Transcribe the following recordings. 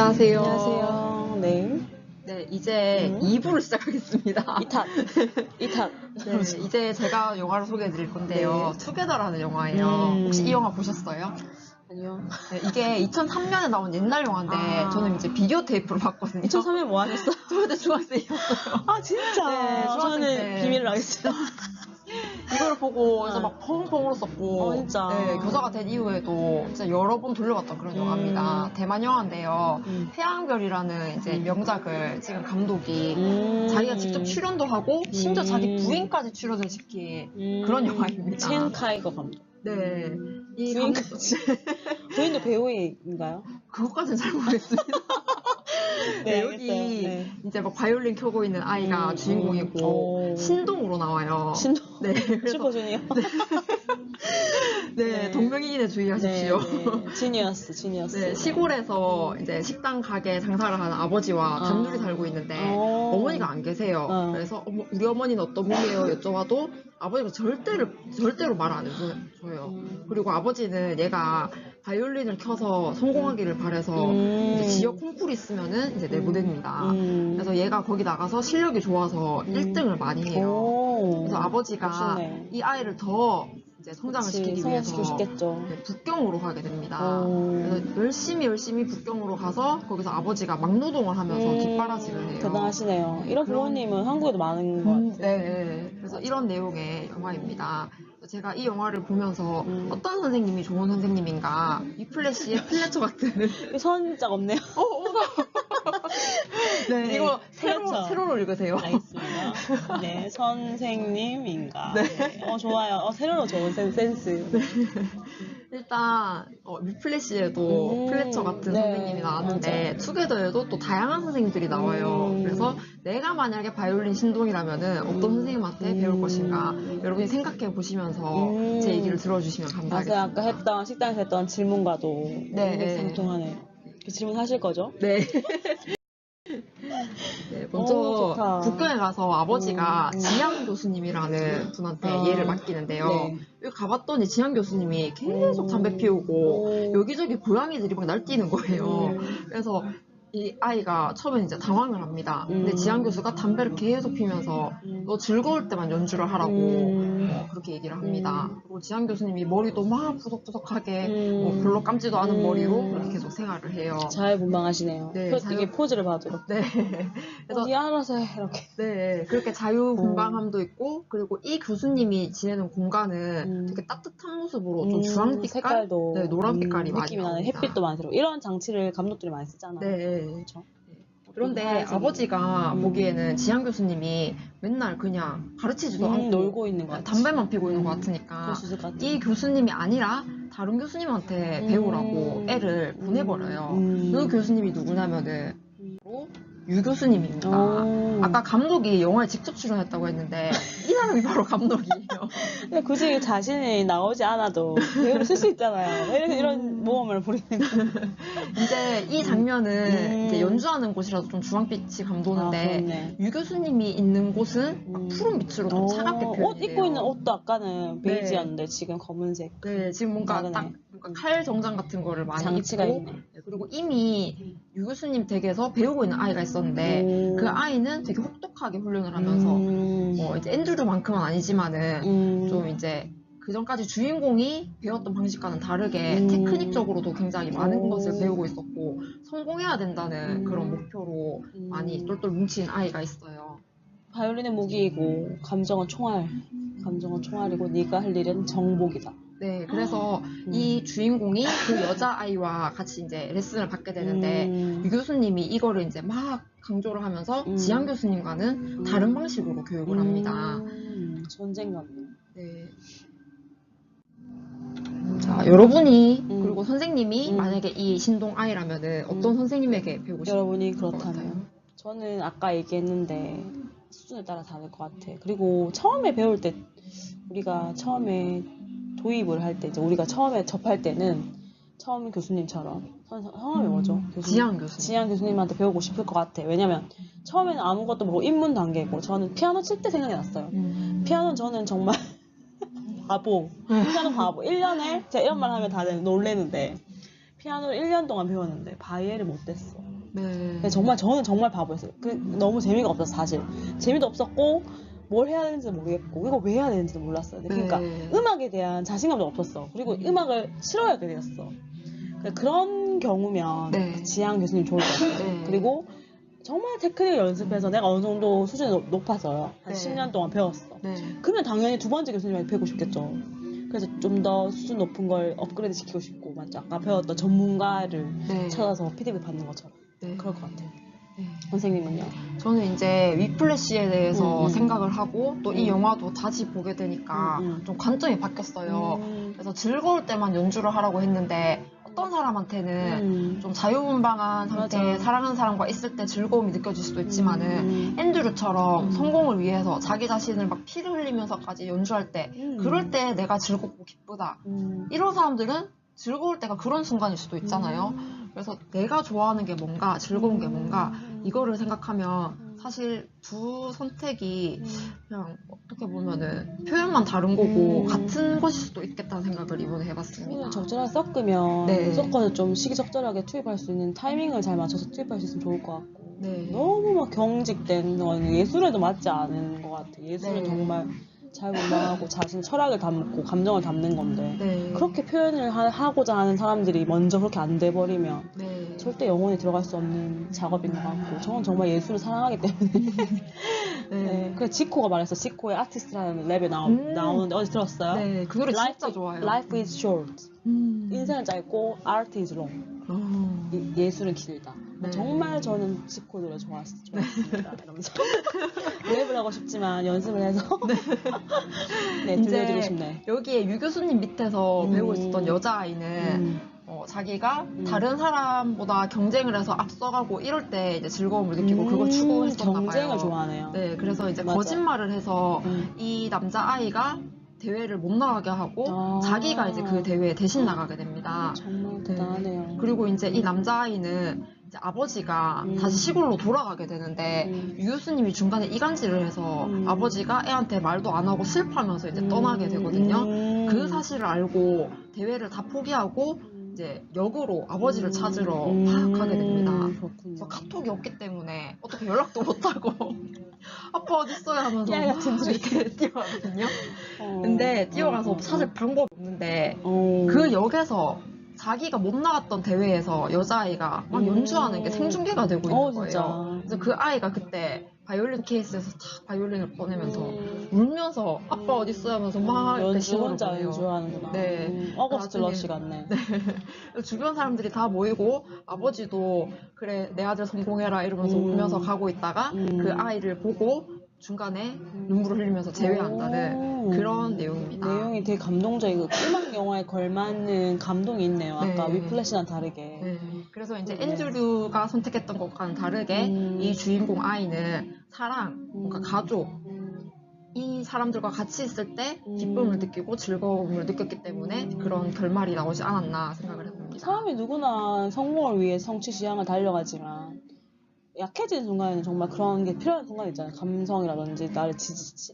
안녕하세요. 안녕하세요. 네. 네, 이제 2부를 시작하겠습니다. 2탄. 네, 이제 제가 영화를 소개해 드릴 건데요. 네. 투게더라는 영화예요. 혹시 이 영화 보셨어요? 아니요. 네, 이게 2003년에 나온 옛날 영화인데 저는 이제 비디오 테이프로 봤거든요. 2003년 뭐 하셨어? 저 그때 중학생이었어요. 아, 진짜? 네, 중학생 저는 때. 비밀을 알겠어요. 이걸 보고 그래서 막 펑펑 울었었고 진짜. 네, 교사가 된 이후에도 진짜 여러 번 돌려봤던 그런 영화입니다. 대만 영화인데요. 태양별이라는 이제 명작을 찍은 감독이 자기가 직접 출연도 하고 심지어 자기 부인까지 출연을 시킨 그런 영화입니다. 첸 카이거 감독. 네. 이 부인까지. 부인도 배우인가요? 그것까지는 잘 모르겠습니다. 네, 알겠어요. 여기 네. 이제 막 바이올린 켜고 있는 아이가 주인공이고 신동으로 나와요. 신동. 네, 그래서 슈퍼주니어. 네, 동명이인에 주의하십시오. 네. 지니어스. 네, 시골에서 이제 식당 가게 장사를 하는 아버지와 단둘이 살고 있는데 어머니가 안 계세요. 그래서 우리 어머니는 어떤 분이에요? 여쭤봐도 아버지가 절대로 말 안 해줘요. 그리고 아버지는 얘가 바이올린을 켜서 성공하기를 바래서 이제 지역 콩쿠르 있으면은 이제 내보냅니다. 그래서 얘가 거기 나가서 실력이 좋아서 1등을 많이 해요. 그래서 아버지가 멋있네. 이 아이를 더 이제 성장을 시키기 위해서 싶겠죠. 네, 북경으로 가게 됩니다. 그래서 열심히 북경으로 가서 거기서 아버지가 막노동을 하면서 뒷바라지를 해요. 대단하시네요. 이런 부모님은 한국에도 많은 것 같아요. 네. 그래서 이런 내용의 영화입니다. 제가 이 영화를 보면서 어떤 선생님이 좋은 선생님인가, 위플래시의 플래처 같은 선자가 없네요. 네, 이거 플래처. 세로로 읽으세요. 알겠습니다. 네, 선생님인가. 네. 좋아요. 세로로 좋은 센스. 일단 위플래시에도 플래처 같은 선생님이 나왔는데 맞아요. 투게더에도 또 다양한 선생님들이 나와요. 그래서 내가 만약에 바이올린 신동이라면은 어떤 선생님한테 배울 것인가 여러분이 생각해 보시면서 제 얘기를 들어주시면 감사하겠습니다. 아까 했던 식당에서 했던 질문과도 상통하네요. 그 질문 하실 거죠? 네. 네, 먼저 좋다. 북경에 가서 아버지가 지향 교수님이라는 분한테 얘를 맡기는데요. 여기 가봤더니 지향 교수님이 계속 담배 피우고 여기저기 고양이들이 막 날뛰는 거예요. 그래서 이 아이가 처음엔 이제 당황을 합니다. 근데 지향 교수가 담배를 계속 피면서 너 즐거울 때만 연주를 하라고 그렇게 얘기를 합니다. 그리고 지향 교수님이 머리도 막 푸석푸석하게 별로 감지도 않은 머리로 그렇게 계속 생활을 해요. 자유분방하시네요. 네, 이게 포즈를 봐도 이렇게. 네. 그래서 네 알아서 해 이렇게. 네, 그렇게 자유분방함도 있고, 그리고 이 교수님이 지내는 공간은 되게 따뜻한 모습으로 좀 주황빛깔, 색깔도 네, 노란 빛깔이 많이 느낌이 나는 나옵니다. 햇빛도 많이 들어. 이런 장치를 감독들이 많이 쓰잖아요. 네. 그렇죠. 그런데 아버지가 보기에는 지향 교수님이 맨날 그냥 가르치지도 않고 놀고 있는 것 같아. 담배만 피고 있는 것 같으니까 이 교수님이 아니라 다른 교수님한테 배우라고 애를 보내버려요. 그 교수님이 누구냐면은 유 교수님입니다. 아까 감독이 영화에 직접 출연했다고 했는데 이 사람이 바로 감독이에요. 근데 굳이 자신이 나오지 않아도 배우를 쓸 수 있잖아요. 이런 모험을 부리는 거. 이제 이 장면은 이제 연주하는 곳이라서 좀 주황빛이 감도는데 유 교수님이 있는 곳은 막 푸른 빛으로 좀 차갑게 표현돼요. 옷 입고 있는 옷도 아까는 베이지였는데 지금 검은색. 네, 지금 뭔가 딱 칼 정장 같은 거를 많이 장치가 입고 있네. 그리고 이미 유 교수님 댁에서 배우고 있는 아이가 있었는데 그 아이는 되게 혹독하게 훈련을 하면서 이제 앤드류만큼은 아니지만은 좀 이제 그 전까지 주인공이 배웠던 방식과는 다르게 테크닉적으로도 굉장히 많은 것을 배우고 있었고 성공해야 된다는 그런 목표로 많이 똘똘 뭉친 아이가 있어요. 바이올린은 무기이고 감정은 총알이고 네가 할 일은 정복이다. 네, 그래서 이 주인공이 그 여자아이와 같이 이제 레슨을 받게 되는데 유 교수님이 이거를 이제 막 강조를 하면서 지향 교수님과는 다른 방식으로 교육을 합니다. 전쟁감네. 네. 자, 여러분이 그리고 선생님이 만약에 이 신동 아이라면은 어떤 선생님에게 배우고 싶어요? 여러분이 그렇다면 저는 아까 얘기했는데 수준에 따라 다를 것 같아. 그리고 처음에 배울 때 우리가 처음에 도입을 할 때 이제 우리가 처음에 접할 때는 처음 교수님처럼 성함이 뭐죠? 지향 교수님. 지향 교수님한테 배우고 싶을 것 같아. 왜냐면 처음에는 아무것도 모르고 입문 단계고 저는 피아노 칠 때 생각이 났어요. 피아노는 저는 정말 바보. 피아노 바보. 1년에 제가 이런 말 하면 다들 놀래는데 피아노를 1년 동안 배웠는데 바이엘을 못했어. 네. 근데 저는 정말 바보였어요. 너무 재미가 없었어 사실. 재미도 없었고 뭘 해야 되는지 모르겠고 이거 왜 해야 되는지도 몰랐어요. 그러니까 네. 음악에 대한 자신감도 없었어. 그리고 음악을 싫어하게 되었어. 그런 경우면 네. 지향 교수님 좋을 것 같아요. 네. 그리고 정말 테크닉을 연습해서 내가 어느 정도 수준이 높아서요. 한 네. 10년 동안 배웠어. 네. 그러면 당연히 두 번째 교수님을 배우고 싶겠죠. 그래서 좀 더 수준 높은 걸 업그레이드 시키고 싶고, 맞죠? 아까 배웠던 전문가를 네. 찾아서 피드백 받는 것처럼. 네. 그럴 것 같아요. 네. 선생님은요? 저는 이제 위플래시에 대해서 음. 생각을 하고 또 이 영화도 다시 보게 되니까 좀 관점이 바뀌었어요. 그래서 즐거울 때만 연주를 하라고 했는데 어떤 사람한테는 좀 자유분방한 상태에 맞아. 사랑하는 사람과 있을 때 즐거움이 느껴질 수도 있지만은 앤드류처럼 성공을 위해서 자기 자신을 막 피를 흘리면서까지 연주할 때 그럴 때 내가 즐겁고 기쁘다. 이런 사람들은 즐거울 때가 그런 순간일 수도 있잖아요. 그래서 내가 좋아하는 게 뭔가 즐거운 게 뭔가 이거를 생각하면 사실 두 선택이 그냥 어떻게 보면은 표현만 다른 거고 같은 것일 수도 있겠다는 생각을 이번에 해봤습니다. 적절하게 섞으면 네. 섞어서 좀 시기적절하게 투입할 수 있는 타이밍을 잘 맞춰서 투입할 수 있으면 좋을 것 같고 네. 너무 막 경직된 건 예술에도 맞지 않은 것 같아. 예술은 네. 정말 자유분방하고 자신의 철학을 담고 감정을 담는 건데 네. 그렇게 표현을 하고자 하는 사람들이 먼저 그렇게 안 돼버리면 네. 절대 영혼이 들어갈 수 없는 작업인 것 같고 저는 정말 예술을 사랑하기 때문에 네. 그래서 지코가 말했어. 지코의 아티스트라는 랩에 나오는데 어디 들었어요? 네, 그 노래 진짜 좋아요. Life is short. 인생은 짧고 art is long. 예술은 길다. 네. 정말 저는 지코 노래 좋았습니다. 이러면서 랩을 하고 싶지만 연습을 해서 네, 들려드리고 싶네. 여기에 유 교수님 밑에서 배우고 있었던 여자아이는 자기가 다른 사람보다 경쟁을 해서 앞서가고 이럴 때 이제 즐거움을 느끼고 그걸 추구했었나 봐요. 경쟁을 좋아하네요. 네, 그래서 이제 맞아. 거짓말을 해서 이 남자아이가 대회를 못 나가게 하고 자기가 이제 그 대회에 대신 나가게 됩니다. 정말 대단하네요. 네. 그리고 이제 이 남자아이는 이제 아버지가 다시 시골로 돌아가게 되는데 유 교수님이 중간에 이간질을 해서 아버지가 애한테 말도 안 하고 슬퍼하면서 이제 떠나게 되거든요. 그 사실을 알고 대회를 다 포기하고 이제 역으로 아버지를 찾으러 막 가게 됩니다. 그래서 카톡이 없기 때문에 어떻게 연락도 못하고 아빠 어딨어요 하면서 막 이렇게 뛰어가거든요. 근데 뛰어가서 사실 방법이 없는데 그 역에서 자기가 못 나갔던 대회에서 여자아이가 막 연주하는 게 생중계가 되고 있는 거예요. 진짜. 그래서 그 아이가 그때 바이올린 케이스에서 탁 바이올린을 꺼내면서 울면서 아빠 어딨어요 하면서 막 이렇게 시골을 혼자 보내요. 연주하는구나. 네. 어거스트 러쉬 같네. 네. 주변 사람들이 다 모이고 아버지도 그래 내 아들 성공해라 이러면서 울면서 가고 있다가 그 아이를 보고 중간에 눈물을 흘리면서 제외한다는 그런 내용입니다. 내용이 되게 감동적이고 음악 영화에 걸맞는 감동이 있네요. 아까 네. 위플래시랑 다르게. 네. 그래서 이제 앤드류가 선택했던 것과는 다르게 이 주인공 아이는 사랑, 뭔가 가족 이 사람들과 같이 있을 때 기쁨을 느끼고 즐거움을 느꼈기 때문에 그런 결말이 나오지 않았나 생각을 해봅니다. 사람이 누구나 성공을 위해 성취 지향을 달려가지만 약해진 순간에는 정말 그런 게 필요한 순간이 있잖아요. 감성이라든지 나를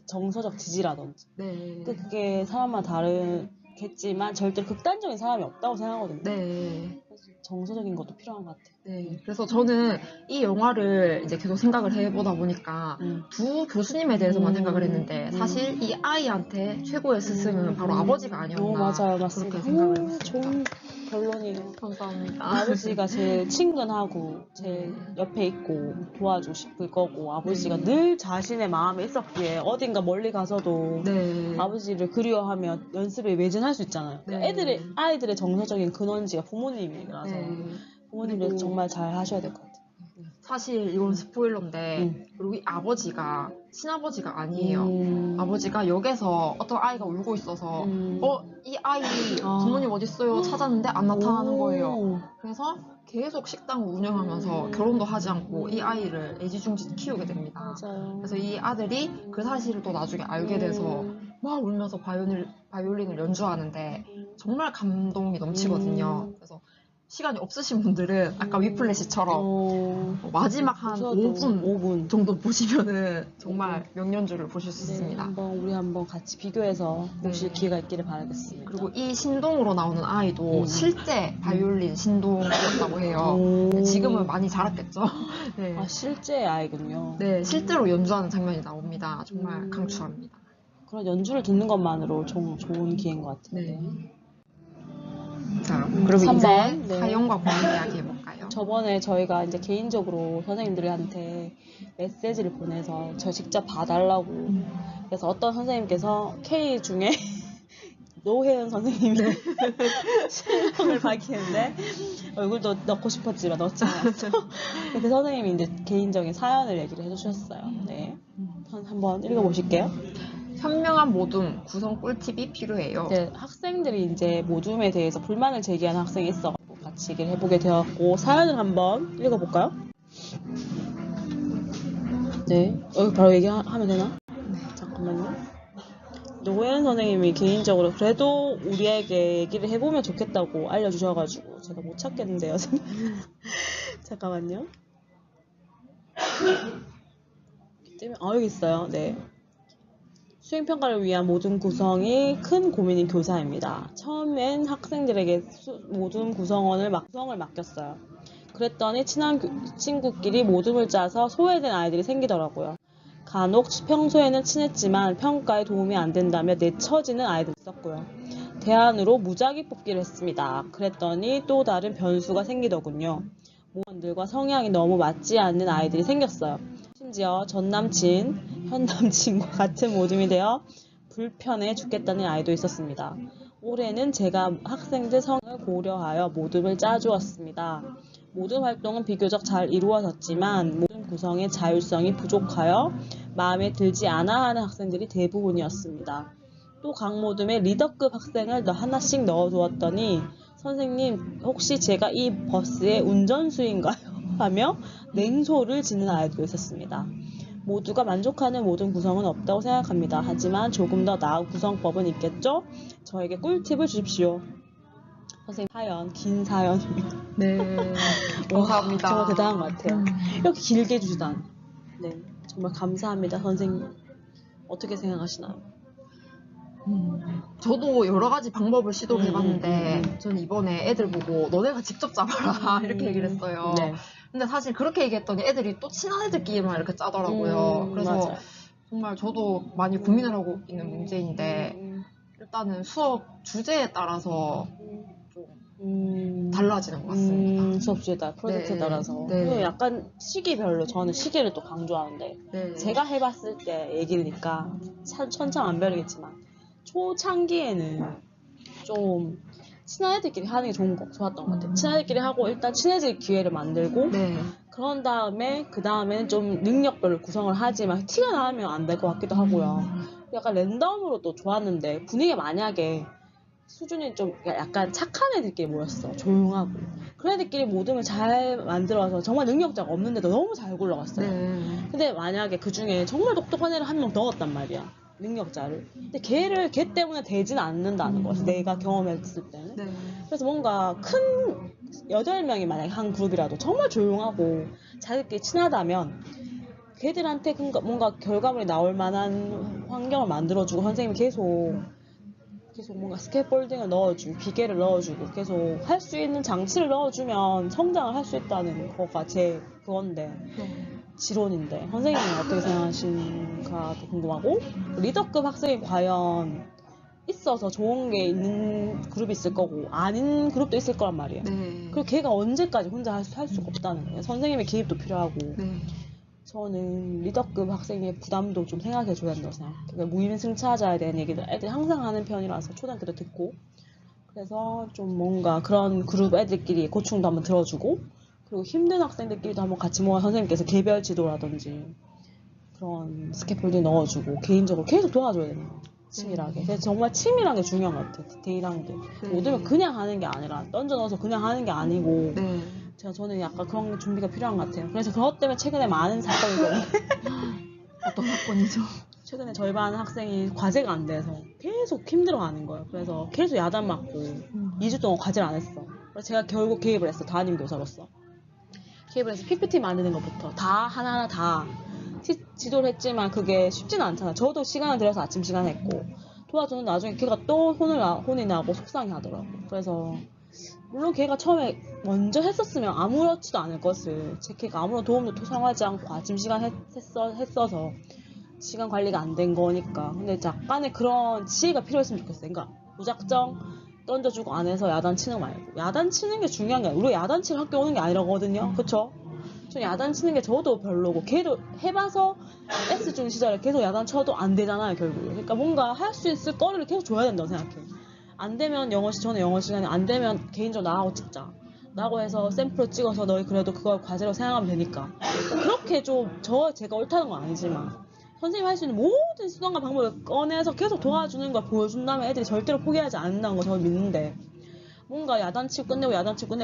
정서적 지지라든지. 네. 그게 사람마다 다르겠지만 절대로 극단적인 사람이 없다고 생각하거든요. 네. 정서적인 것도 필요한 것 같아요. 네. 그래서 저는 이 영화를 이제 계속 생각을 해보다 보니까 두 교수님에 대해서만 생각을 했는데 사실 이 아이한테 최고의 스승은 바로 아버지가 아니었나. 맞아요. 맞습니다. 그렇게 생각을 해봤습니다. 좋은 결론이에요. 감사합니다. 아버지가 제일 친근하고 제일 옆에 있고 도와주고 싶을 거고 아버지가 늘 자신의 마음에 있었기에 어딘가 멀리 가서도 네. 아버지를 그리워하며 연습에 매진할 수 있잖아요. 네. 아이들의 정서적인 근원지가 부모님이라서 부모님들 그리고 정말 잘 하셔야 될 것 같아요. 사실 이건 스포일러인데 그리고 이 아버지가 친아버지가 아니에요. 아버지가 역에서 어떤 아이가 울고 있어서 이 아이 부모님 어딨어요 찾았는데 안 나타나는 거예요. 그래서 계속 식당을 운영하면서 결혼도 하지 않고 이 아이를 애지중지 키우게 됩니다. 맞아요. 그래서 이 아들이 그 사실을 또 나중에 알게 돼서 막 울면서 바이올린을 연주하는데 정말 감동이 넘치거든요. 그래서 시간이 없으신 분들은 아까 위플래시처럼 마지막 한 보셔도 5분 정도 보시면은 정말 명연주를 보실 수 있습니다. 우리 한번 같이 비교해서 보실 기회가 있기를 바라겠습니다. 그리고 이 신동으로 나오는 아이도 실제 바이올린 신동이었다고 해요. 지금은 많이 자랐겠죠. 네. 아, 실제 아이군요. 네, 실제로 연주하는 장면이 나옵니다. 정말 강추합니다. 그런 연주를 듣는 것만으로 좋은 기회인 것 같아요. 네. 자, 그리고 3번, 이제 사연과 고민 이야기 해볼까요? 저번에 저희가 이제 개인적으로 선생님들한테 메시지를 보내서 저 직접 봐달라고 그래서 어떤 선생님께서 K 중에 노혜은 선생님이 실명을 밝히는데 얼굴도 넣고 싶었지만 넣지 않았어. 그 선생님이 이제 개인적인 사연을 얘기를 해주셨어요. 네, 한번 읽어보실게요. 현명한 모둠 구성 꿀팁이 필요해요. 네, 학생들이 이제 모둠에 대해서 불만을 제기하는 학생이 있어가지고 같이 얘기를 해보게 되었고 사연을 한번 읽어볼까요? 네, 여기 바로 얘기하면 되나? 네, 잠깐만요. 노혜은 선생님이 개인적으로 그래도 우리에게 얘기를 해보면 좋겠다고 알려주셔가지고 제가 못 찾겠는데요. 잠깐만요. 여기 있어요. 네. 수행평가를 위한 모둠 구성이 큰 고민인 교사입니다. 처음엔 학생들에게 모둠 구성을 맡겼어요. 그랬더니 친한 친구끼리 모둠을 짜서 소외된 아이들이 생기더라고요. 간혹 평소에는 친했지만 평가에 도움이 안 된다며 내쳐지는 아이들이 있었고요. 대안으로 무작위 뽑기를 했습니다. 그랬더니 또 다른 변수가 생기더군요. 모범들과 성향이 너무 맞지 않는 아이들이 생겼어요. 심지어 전 남친, 현 남친과 같은 모둠이 되어 불편해 죽겠다는 아이도 있었습니다. 올해는 제가 학생들 성을 고려하여 모둠을 짜주었습니다. 모둠 활동은 비교적 잘 이루어졌지만 모둠 구성의 자율성이 부족하여 마음에 들지 않아 하는 학생들이 대부분이었습니다. 또 각 모둠에 리더급 학생을 하나씩 넣어두었더니 선생님 혹시 제가 이 버스의 운전수인가요? 하며 냉소를 짓는 아이도 있었습니다. 모두가 만족하는 모든 구성은 없다고 생각합니다. 하지만 조금 더 나은 구성법은 있겠죠? 저에게 꿀팁을 주십시오. 선생님 사연, 긴 사연입니다. 네, 감사합니다. 정말 대단한 것 같아요. 이렇게 길게 주시다니. 네, 정말 감사합니다, 선생님. 어떻게 생각하시나요? 저도 여러 가지 방법을 시도를 해봤는데 저는 이번에 애들 보고 너네가 직접 잡아라 이렇게 얘기를 했어요. 네. 근데 사실 그렇게 얘기했더니 애들이 또 친한 애들끼리만 이렇게 짜더라고요. 그래서 맞아요. 정말 저도 많이 고민을 하고 있는 문제인데 일단은 수업 주제에 따라서 좀 달라지는 것 같습니다. 수업 주제에 따라, 프로젝트에 네. 따라서. 네. 그리고 약간 시기별로, 저는 시기를 또 강조하는데, 네. 제가 해봤을 때 얘기니까 천차만별이겠지만, 초창기에는 좀 친한 애들끼리 하는 게 좋았던 것 같아요. 친한 애들끼리 하고 일단 친해질 기회를 만들고, 네. 그런 다음에, 그 다음에는 좀 능력별로 구성을 하지만 티가 나면 안 될 것 같기도 하고요. 약간 랜덤으로 또 좋았는데, 분위기가 만약에 수준이 좀 약간 착한 애들끼리 모였어. 조용하고. 그런 애들끼리 모둠을 잘 만들어서 정말 능력자가 없는데도 너무 잘 굴러갔어요. 네. 근데 만약에 그 중에 정말 똑똑한 애를 한 명 넣었단 말이야. 능력자를. 근데 걔 때문에 되진 않는다는 거였어. 내가 경험했을 때는. 네. 그래서 뭔가 큰 8명이 만약에 한 그룹이라도 정말 조용하고 자기들끼리 친하다면 걔들한테 뭔가 결과물이 나올 만한 환경을 만들어주고 선생님이 계속 뭔가 스캐폴딩을 넣어주고 기계를 넣어주고 계속 할 수 있는 장치를 넣어주면 성장을 할 수 있다는 거가 제 그건데 지론인데 선생님은 어떻게 생각하신가도 궁금하고 리더급 학생이 과연 있어서 좋은 게 있는 그룹이 있을 거고 아닌 그룹도 있을 거란 말이에요. 네. 그리고 걔가 언제까지 혼자 할 수가 없다는 거예요. 선생님의 개입도 필요하고 네. 저는 리더급 학생의 부담도 좀 생각해줘야 된다고 생각해요. 그러니까 무임승차자에 대한 얘기를 애들이 항상 하는 편이라서 초등학교 때 듣고 그래서 좀 뭔가 그런 그룹 애들끼리 고충도 한번 들어주고 그리고 힘든 학생들끼리도 한번 같이 모아 선생님께서 개별 지도라든지 그런 스캐폴딩 넣어주고 개인적으로 계속 도와줘야 되는 거예요. 치밀하게. 그래서 정말 치밀한 게 중요한 것 같아요. 디테일한 게. 모두면 그냥 하는 게 아니라 던져 넣어서 그냥 하는 게 아니고 네. 저는 약간 그런 준비가 필요한 것 같아요. 그래서 그것 때문에 최근에 많은 사건이 있었는데 어떤 사건이죠? 최근에 저희 반 학생이 과제가 안 돼서 계속 힘들어하는 거예요. 그래서 계속 야단 맞고 2주 동안 과제를 안 했어. 그래서 제가 결국 개입을 했어. 담임 교사로서. 개입을 해서 PPT 만드는 것부터 다 하나하나 다 지도를 했지만 그게 쉽지는 않잖아. 저도 시간을 들여서 아침 시간 했고 도와주는 나중에 걔가 또 혼이 나고 속상해 하더라고. 그래서 물론 걔가 처음에 먼저 했었으면 아무렇지도 않을 것을 제 걔가 아무런 도움도 토상하지 않고 아침 시간 했어서 시간 관리가 안 된 거니까. 근데 약간의 그런 지혜가 필요했으면 좋겠어요. 그러니까 무작정 던져주고 안 해서 야단치는 거 말고 야단치는 게 중요한 게 아니라 우리가 야단치러 학교 오는 게 아니라거든요. 그쵸? 저 야단치는 게 저도 별로고 걔도 해봐서 S중 시절에 계속 야단쳐도 안 되잖아요 결국에. 그러니까 뭔가 할 수 있을 거리를 계속 줘야 된다고 생각해. 안 되면 저는 영어 시간에 안 되면 개인적으로 나하고 찍자. 라고 해서 샘플을 찍어서 너희 그래도 그걸 과제로 생각하면 되니까. 그렇게 좀 제가 옳다는 건 아니지만 선생님이 할 수 있는 모든 수단과 방법을 꺼내서 계속 도와주는 걸 보여준다면 애들이 절대로 포기하지 않는다는 거 저는 믿는데 뭔가 야단치고 끝내고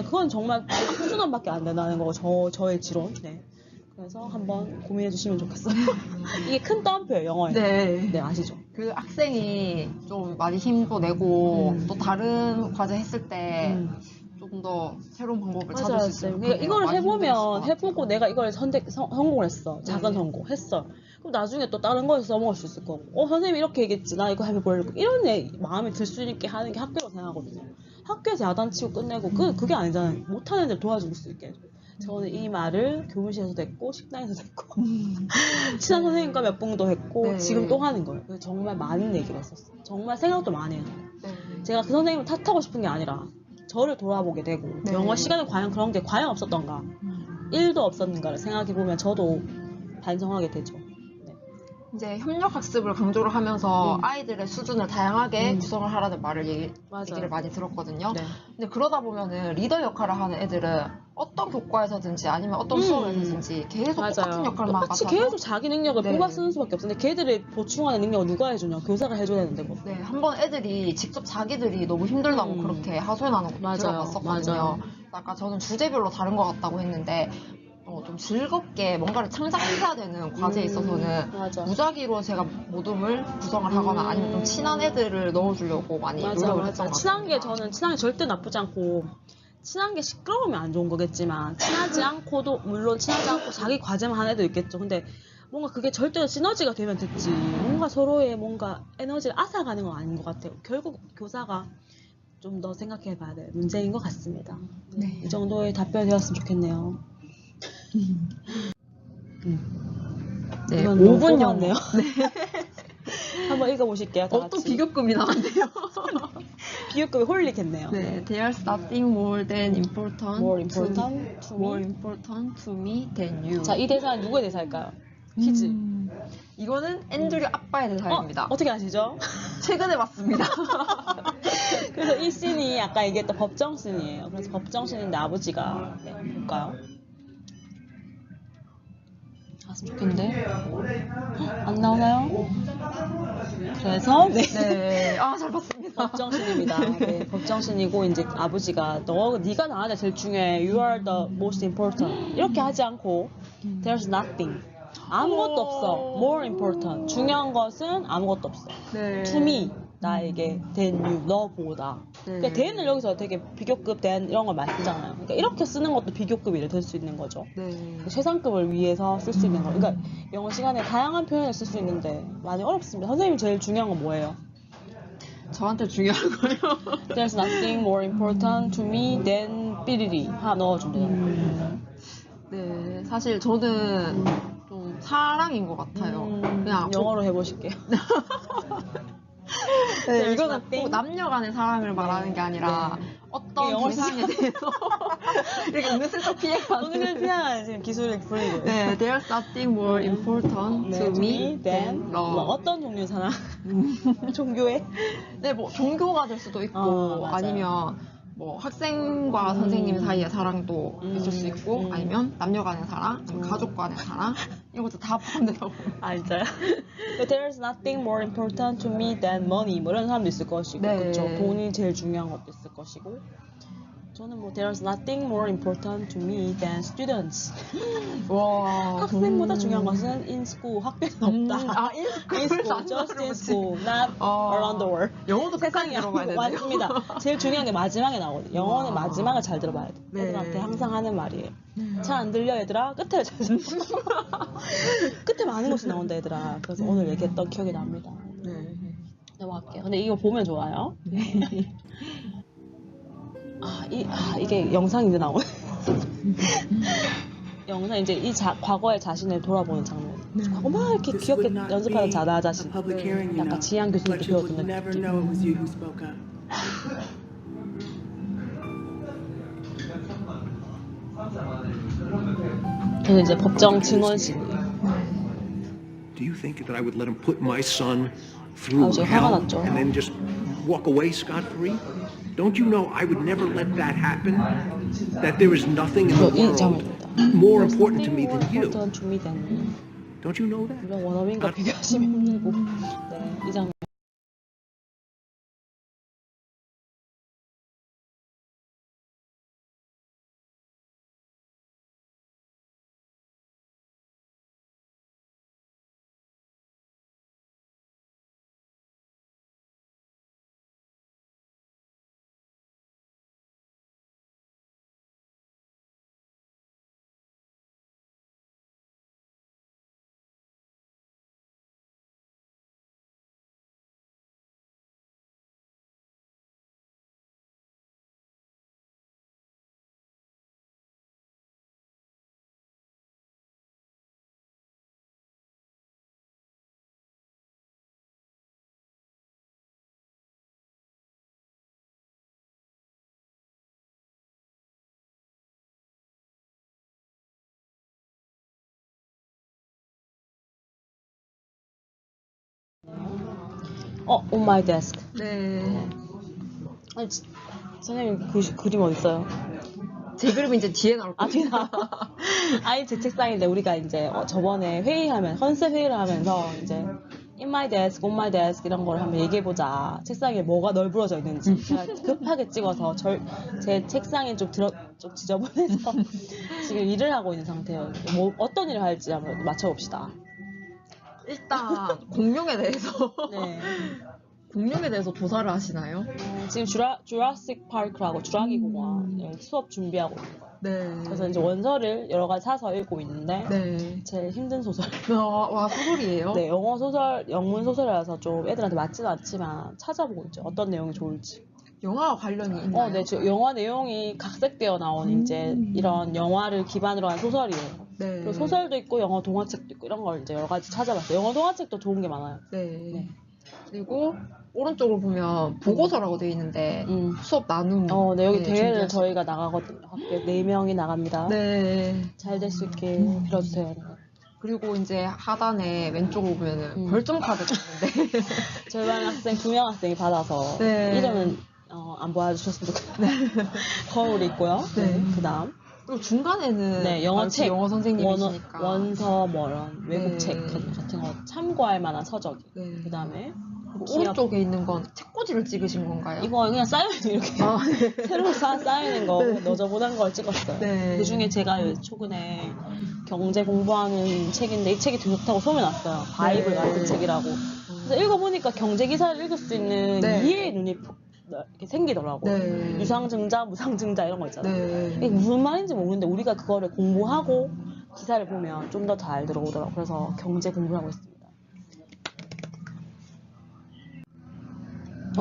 그건 정말 악순환밖에 안 된다는 거 저의 지론. 네. 그래서 한번 고민해 주시면 좋겠어요. 이게 큰 따옴표예요 영어에. 네. 네 아시죠? 그 학생이 좀 많이 힘도 내고 또 다른 과제 했을 때 좀 더 새로운 방법을 찾을 수 있어요. 그러니까 이걸 해보고 내가 이걸 성공을 했어. 작은 성공 했어. 그럼 나중에 또 다른 거에서 써먹을 수 있을 거고 선생님이 이렇게 얘기했지 나 이거 해보려고 이런 마음에 들 수 있게 하는 게 학교라고 생각하거든요. 학교에서 야단치고 끝내고 그게 아니잖아요. 못하는 애들 도와줄 수 있게. 저는 이 말을 교무실에서도 했고 식당에서도 했고 친한 선생님과 몇 분도 했고 네. 지금 또 하는 거예요. 그래서 정말 많은 얘기를 했었어요. 정말 생각도 많이 해요. 네. 제가 그 선생님을 탓하고 싶은 게 아니라 저를 돌아보게 되고 네. 영어 시간에 과연 그런 게 과연 없었던가 1도 없었는가를 생각해보면 저도 반성하게 되죠. 네. 이제 협력 학습을 강조를 하면서 아이들의 수준을 다양하게 구성을 하라는 얘기를 많이 들었거든요. 네. 근데 그러다 보면은 리더 역할을 하는 애들은 어떤 교과에서든지 아니면 어떤 수업에서든지 계속 똑같은 역할만 똑같이 맡아서 계속 자기 능력을 네. 뽑아 쓰는 수밖에 없어. 근데 걔들을 보충하는 능력을 누가 해주냐? 교사가 해줘야 되는데 뭐. 네, 한번 애들이 직접 자기들이 너무 힘들다고 그렇게 하소연하는 것도 들어봤었거든요. 아까 저는 주제별로 다른 것 같다고 했는데 좀 즐겁게 뭔가를 창작해야 되는 과제에 있어서는 무작위로 제가 모둠을 구성을 하거나 아니면 좀 친한 애들을 넣어주려고 많이 노력을 했던 것 같아요. 저는 친한 게 절대 나쁘지 않고 친한 게 시끄러우면 안 좋은 거겠지만 친하지 않고 자기 과제만 하는 애도 있겠죠. 근데 뭔가 그게 절대로 시너지가 되면 됐지. 뭔가 서로의 뭔가 에너지를 앗아가는 건 아닌 것 같아요. 결국 교사가 좀 더 생각해 봐야 될 문제인 것 같습니다. 네. 이 정도의 답변이 되었으면 좋겠네요. 네, 이건 5분 영어. 네요. 한번 읽어보실게요. 다 같이. 또 비교급이 나왔네요. 비교급이 홀릭했네요. 네, there's nothing more important to me than you. 자, 이 대사는 누구의 대사일까요? 퀴즈. 이거는 앤드류 아빠의 대사입니다. 어떻게 아시죠? 최근에 봤습니다. 그래서 이 씬이 아까 얘기했던 법정 씬이에요. 그래서 법정 씬인데 아버지가 볼까요? 나왔으면 좋겠는데 안 나오나요? 그래서 네, 잘 봤습니다. 법정신입니다. 네, 법정신이고 이제 아버지가 네가 나한테 제일 중요해. You are the most important. 이렇게 하지 않고 There's nothing. 아무것도 없어. More important. 중요한 것은 아무것도 없어. 네. To me. 나에게 than you. 너보다. 네. 그러니까 than을 여기서 되게 비교급 than 이런 걸 많이 쓰잖아요. 그러니까 이렇게 쓰는 것도 비교급이 될 수 있는 거죠. 네. 최상급을 위해서 쓸 수 있는 거. 그러니까 영어 시간에 다양한 표현을 쓸 수 있는데 많이 어렵습니다. 선생님이 제일 중요한 건 뭐예요? 저한테 중요한 거예요. There's nothing more important to me than 삐리리 하나 넣어주면 되잖아요. 네, 사실 저는 좀 사랑인 것 같아요. 그냥 영어로 해보실게요. 네, 이거는 꼭 남녀 간의 사랑을 말하는 게 아니라 어떤 대상에 대해서 이렇게 은근슬쩍 피해가는 은근슬쩍 지금 기술을 부리고 있어요. 네, there's nothing more important to me than love. 어떤 종류의 사랑? 종교에? 네, 뭐 종교가 될 수도 있고 아니면 뭐 학생과 선생님 사이의 사랑도 있을 수 있고 아니면 남녀 간의 사랑, 아니면 가족 간의 사랑 이런 것도 다 포함된다고. 아 진짜요? There's nothing more important to me than money 뭐 이런 사람도 있을 것이고 그렇죠. 돈이 제일 중요한 것도 있을 것이고 저는 뭐 there's nothing more important to me than students. 와, 학생보다 중요한 것은 in school, 학교는 없다. in in school, just in school, not around the world. 영어도 끝까지 세상이 들어봐야 되네요. 맞습니다. 제일 중요한 게 마지막에 나오거든요. 영어는 와. 마지막을 잘 들어봐야 돼. 네. 애들한테 항상 하는 말이에요. 잘 안 들려 얘들아? 끝에 잘 들려. 끝에 많은 것이 나온다 얘들아. 그래서 오늘 얘기했던 기억이 납니다. 네. 넘어갈게요. 근데 이거 보면 좋아요. 이게 영상이 이제 나오네. 영상 이제 과거의 자신을 돌아보는 장면. 과거 막 이렇게 귀엽게 연습하는 나 자신. 약간 지향 교수님께 배웠던 느낌. 저는 이제 법정 증언실이에요. Do you think that I would let him put my son through 지금 hell 화가 났죠. and then just walk away scot-free? Don't you know I would never let that happen? That there is nothing in the 이 world 장면입니다. more important to me than you? 어떤 준비된 Don't you know that? 물론 원어민과 비교하시면 힘들고 네, 이 장면. On my desk. 네. 아니, 선생님 그림 어디 있어요? 제 그림은 이제 뒤에 나올 거예요. 뒤에 나와. 아니 제 책상인데 우리가 이제 저번에 컨셉 회의를 하면서 이제 in my desk, on my desk 이런 걸 한번 얘기해보자. 책상에 뭐가 널브러져 있는지 제가 급하게 찍어서 제 책상에 좀 지저분해서 지금 일을 하고 있는 상태예요. 뭐 어떤 일을 할지 한번 맞춰봅시다. 일단 공룡에 대해서 네. 공룡에 대해서 조사를 하시나요? 지금 주라식 파크라고 주라기 공원 수업 준비하고 있는 거예요. 네. 그래서 이제 원서를 여러 가지 사서 읽고 있는데 네. 제일 힘든 소설. 와, 소설이에요? 네, 영어 소설, 영문 소설이라서 좀 애들한테 맞지는 않지만 찾아보고 있죠. 어떤 내용이 좋을지. 영화와 관련이 있나요? 네, 영화 내용이 각색되어 나온 이제 이런 영화를 기반으로 한 소설이에요. 네. 그리고 소설도 있고 영어 동화책도 있고 이런 걸 이제 여러 가지 찾아봤어요. 영어 동화책도 좋은 게 많아요. 네. 네. 그리고 오른쪽으로 보면 보고서라고 되어 있는데 수업 나눔. 네, 여기 대회를 준비하시- 저희가 나가거든요. 학교에 4명이 나갑니다. 네. 잘 될 수 있게 빌어주세요. 그리고 이제 하단에 왼쪽으로 보면은 벌점 카드가 있는데 저희 반 학생 2명 학생이 받아서 네. 이름은 안 보여주셨으면 좋겠어요. 거울이 있고요. 네. 그 다음 그리고 중간에는 네, 영어책, 영어 선생님이시니까 원서 뭐 이런 외국책 네. 같은 거 참고할 만한 서적이. 네. 그 다음에 오른쪽에 있는 건 책꽂이를 찍으신 건가요? 이거 그냥 쌓여있는 이렇게 네. 새로 쌓여있는 거 네. 너저보단 걸 찍었어요. 네. 그 중에 제가 최근에 경제 공부하는 책인데 이 책이 되게 좋다고 소문났어요. 바이블 네. 같은 책이라고. 그래서 읽어보니까 경제 기사를 읽을 수 있는 네. 이해의 눈이 이렇게 생기더라고. 네. 유상증자, 무상증자 이런 거 있잖아요. 네. 이게 무슨 말인지 모르는데 우리가 그거를 공부하고 기사를 보면 좀 더 잘 들어오더라고요. 그래서 경제 공부를 하고 있습니다.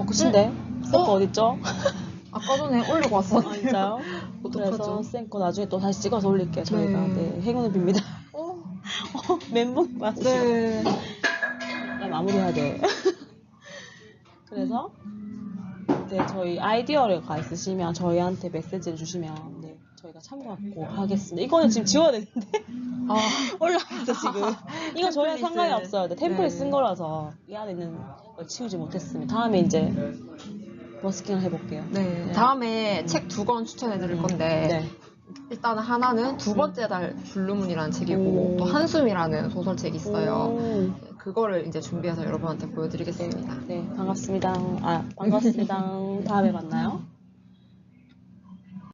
끝인데? 쌤거 어딨죠? 아까 전에 올리고 왔었는데. 진짜요? 어떡하죠? 그래서 쌤거 나중에 또 다시 찍어서 올릴게요. 저희가. 네, 행운을 빕니다. 멘붕 맞으시고. 네. 마무리해야 돼. 그래서 네, 저희 아이디어가 있으시면 저희한테 메시지를 주시면 네, 저희가 참고하고 하겠습니다. 이거는 지금 지워야 되는데 올라와서 지금 이건 저희랑 상관이 없어요. 네, 템플릿 쓴 거라서 이 안에 있는 걸 치우지 못했습니다. 다음에 이제 버스킹을 해볼게요. 네. 다음에 책 2권 추천해 드릴 건데 네. 일단 하나는 두 번째 달 블루문이라는 책이고 또 한숨이라는 소설책이 있어요. 네, 그거를 이제 준비해서 여러분한테 보여드리겠습니다. 네, 반갑습니다. 반갑습니다. 다음에 만나요.